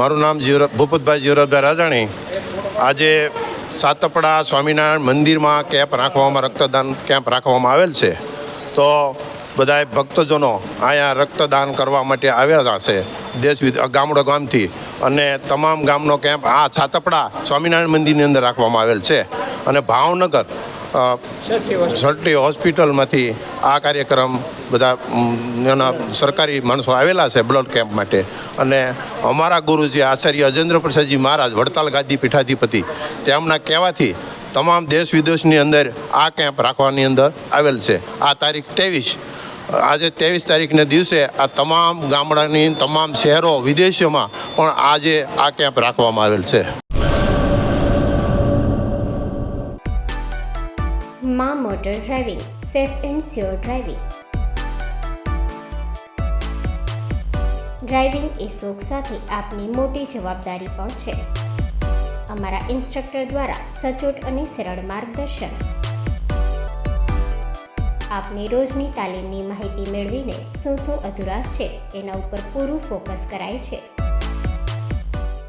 મારું નામ ભૂપતભાઈ જીવરાજભાઈ રાજાણી. આજે સાતપડા સ્વામિનારાયણ મંદિરમાં કેમ્પ રાખવામાં રક્તદાન કેમ્પ રાખવામાં આવેલ છે. તો બધાએ ભક્તજનો અહીંયા રક્તદાન કરવા માટે આવ્યા છે દેશ ગામડો ગામથી, અને તમામ ગામનો કેમ્પ આ સાતપડા સ્વામિનારાયણ મંદિરની અંદર રાખવામાં આવેલ છે. અને ભાવનગર સરટી હોસ્પિટલમાંથી આ કાર્યક્રમ બધા એના સરકારી માણસો આવેલા છે બ્લડ કેમ્પ માટે. અને અમારા ગુરુજી આચાર્ય અજેન્દ્ર પ્રસાદજી મહારાજ વડતાલ ગાદી પીઠાધિપતિ, તેમના કહેવાથી તમામ દેશ વિદેશની અંદર આ કેમ્પ રાખવાની અંદર આવેલ છે. આ તારીખ 23, આજે 23 તારીખને દિવસે આ તમામ ગામડાની તમામ શહેરો વિદેશોમાં પણ આજે આ કેમ્પ રાખવામાં આવેલ છે. માં motor driving, safe and sure driving. Driving એ શોખ સાથે આપની મોટી જવાબદારી પણ છે. અમારા ઇન્સ્ટ્રક્ટર દ્વારા સચોટ અને સરળ માર્ગદર્શન. આપની રોજની તાલીમની માહિતી મેળવીને શું અધુરાશ છે એના ઉપર પૂરું ફોકસ કરાય છે.